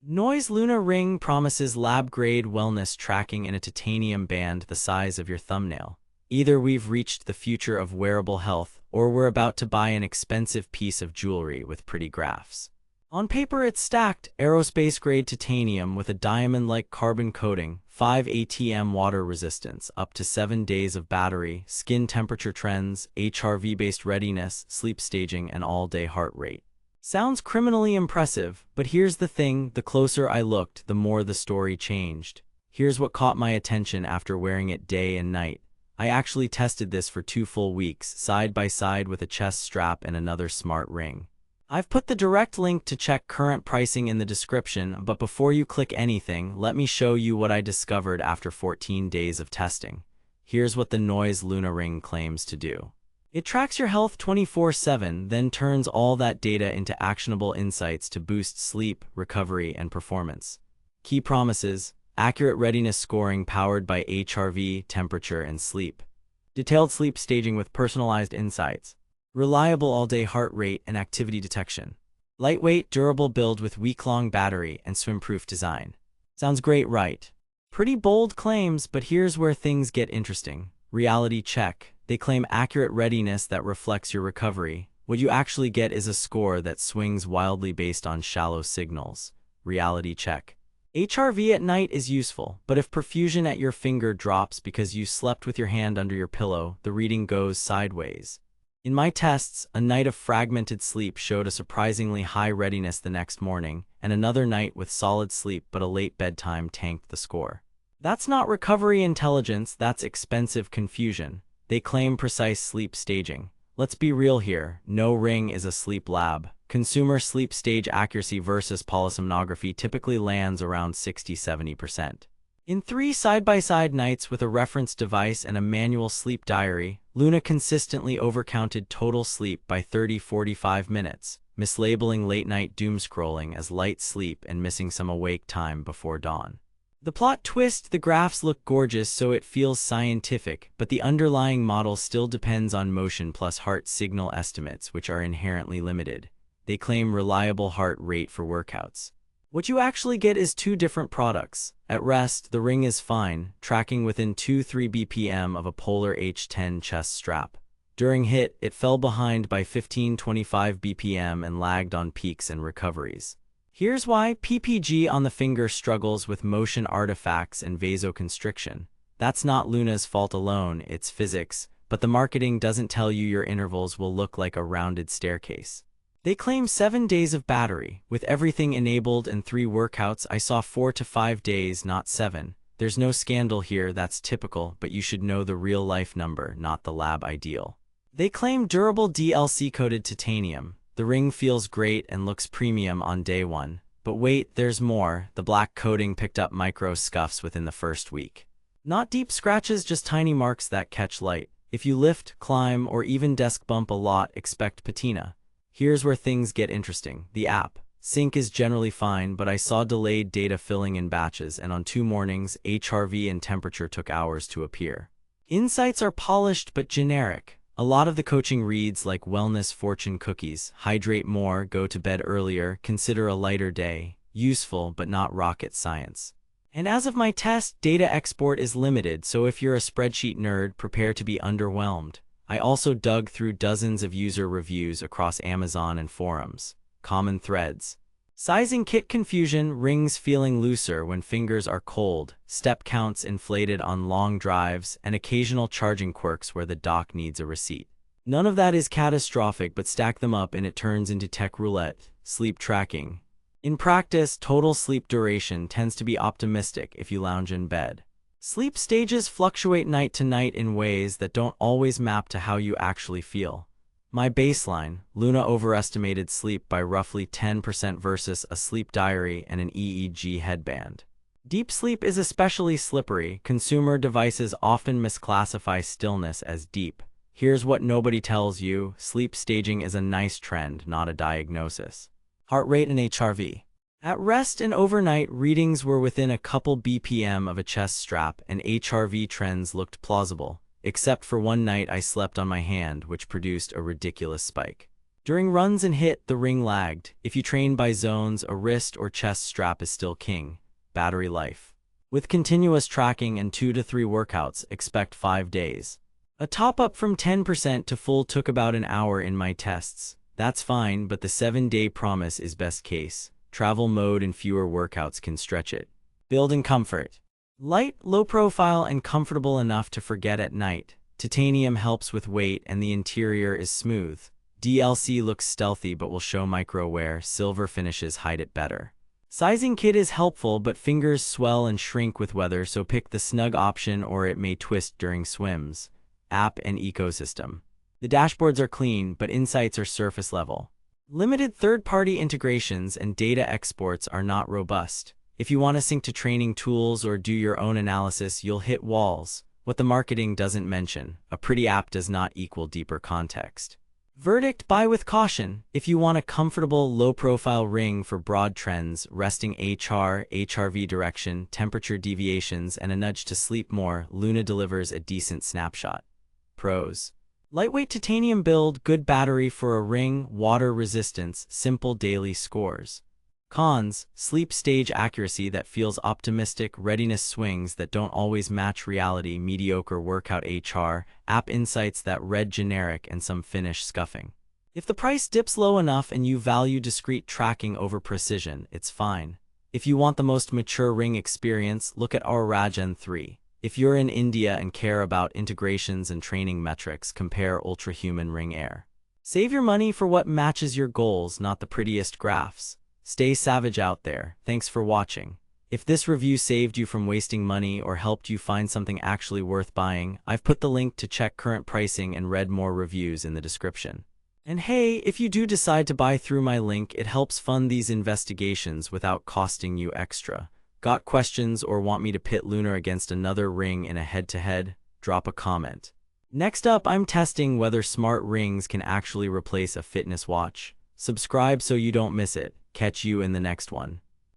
Noise Luna Ring promises lab-grade wellness tracking in a titanium band the size of your thumbnail. Either we've reached the future of wearable health, or we're about to buy an expensive piece of jewelry with pretty graphs. On paper, it's stacked aerospace-grade titanium with a diamond-like carbon coating, 5 ATM water resistance, up to 7 days of battery, skin temperature trends, HRV-based readiness, sleep staging, and all-day heart rate. Sounds criminally impressive, but here's the thing, the closer I looked, the more the story changed. Here's what caught my attention after wearing it day and night. I actually tested this for 2 full weeks, side by side with a chest strap and another smart ring. I've put the direct link to check current pricing in the description, but before you click anything, let me show you what I discovered after 14 days of testing. Here's what the Noise Luna Ring claims to do. It tracks your health 24/7, then turns all that data into actionable insights to boost sleep, recovery, and performance. Key promises: accurate readiness scoring powered by HRV, temperature, and sleep. Detailed sleep staging with personalized insights. Reliable all-day heart rate and activity detection. Lightweight, durable build with week-long battery and swim-proof design. Sounds great, right? Pretty bold claims, but here's where things get interesting. Reality check. They claim accurate readiness that reflects your recovery. What you actually get is a score that swings wildly based on shallow signals. Reality check. HRV at night is useful, but if perfusion at your finger drops because you slept with your hand under your pillow, the reading goes sideways. In my tests, a night of fragmented sleep showed a surprisingly high readiness the next morning, and another night with solid sleep but a late bedtime tanked the score. That's not recovery intelligence, that's expensive confusion. They claim precise sleep staging. Let's be real here, no ring is a sleep lab. Consumer sleep stage accuracy versus polysomnography typically lands around 60–70%. In 3 side-by-side nights with a reference device and a manual sleep diary, Luna consistently overcounted total sleep by 30–45 minutes, mislabeling late-night doom scrolling as light sleep and missing some awake time before dawn. The plot twist: the graphs look gorgeous so it feels scientific, but the underlying model still depends on motion plus heart signal estimates, which are inherently limited. They claim reliable heart rate for workouts. What you actually get is 2 different products. At rest, the ring is fine, tracking within 2–3 BPM of a Polar H10 chest strap. During HIIT, it fell behind by 15–25 BPM and lagged on peaks and recoveries. Here's why: PPG on the finger struggles with motion artifacts and vasoconstriction. That's not Luna's fault alone, it's physics, but the marketing doesn't tell you your intervals will look like a rounded staircase. They claim 7 days of battery. With everything enabled and 3 workouts, I saw 4 to 5 days, not 7. There's no scandal here, that's typical, but you should know the real-life number, not the lab ideal. They claim durable DLC-coated titanium. The ring feels great and looks premium on day 1. But wait, there's more. The black coating picked up micro scuffs within the first week. Not deep scratches, just tiny marks that catch light. If you lift, climb, or even desk bump a lot, expect patina. Here's where things get interesting. The app. Sync is generally fine, but I saw delayed data filling in batches, and on 2 mornings, HRV and temperature took hours to appear. Insights are polished but generic. A lot of the coaching reads like wellness fortune cookies: hydrate more, go to bed earlier, consider a lighter day. Useful, but not rocket science. And as of my test, data export is limited, so if you're a spreadsheet nerd, prepare to be underwhelmed. I also dug through dozens of user reviews across Amazon and forums. Common threads: sizing kit confusion, rings feeling looser when fingers are cold, step counts inflated on long drives, and occasional charging quirks where the dock needs a receipt. None of that is catastrophic, but stack them up and it turns into tech roulette. Sleep tracking. In practice, total sleep duration tends to be optimistic if you lounge in bed. Sleep stages fluctuate night to night in ways that don't always map to how you actually feel. My baseline: Luna overestimated sleep by roughly 10% versus a sleep diary and an EEG headband. Deep sleep is especially slippery. Consumer devices often misclassify stillness as deep. Here's what nobody tells you: sleep staging is a nice trend, not a diagnosis. Heart rate and HRV. At rest and overnight, readings were within a couple BPM of a chest strap, and HRV trends looked plausible. Except for one night I slept on my hand, which produced a ridiculous spike. During runs and hit, the ring lagged. If you train by zones, a wrist or chest strap is still king. Battery life. With continuous tracking and 2 to 3 workouts, expect 5 days. A top-up from 10% to full took about an hour in my tests. That's fine, but the 7-day promise is best case. Travel mode and fewer workouts can stretch it. Build in comfort. Light, low profile, and comfortable enough to forget at night. Titanium helps with weight and the interior is smooth. DLC looks stealthy but will show micro wear. Silver finishes hide it better. Sizing kit is helpful but fingers swell and shrink with weather, so pick the snug option or it may twist during swims. App and ecosystem. The dashboards are clean but insights are surface level. Limited third-party integrations and data exports are not robust. If you want to sync to training tools or do your own analysis, you'll hit walls. What the marketing doesn't mention: a pretty app does not equal deeper context. Verdict: buy with caution. If you want a comfortable, low-profile ring for broad trends, resting HRV direction, temperature deviations, and a nudge to sleep more, Luna delivers a decent snapshot. Pros: lightweight titanium build, good battery for a ring, water resistance, simple daily scores. Cons: sleep stage accuracy that feels optimistic, readiness swings that don't always match reality, mediocre workout app insights that read generic, and some finish scuffing. If the price dips low enough and you value discrete tracking over precision, it's fine. If you want the most mature ring experience, look at our Rajan 3. If you're in India and care about integrations and training metrics, compare Ultrahuman Ring Air. Save your money for what matches your goals, not the prettiest graphs. Stay savage out there. Thanks for watching. If this review saved you from wasting money or helped you find something actually worth buying, I've put the link to check current pricing and read more reviews in the description. And hey, if you do decide to buy through my link, it helps fund these investigations without costing you extra. Got questions or want me to pit Luna against another ring in a head-to-head? Drop a comment. Next up, I'm testing whether smart rings can actually replace a fitness watch. Subscribe so you don't miss it. Catch you in the next one.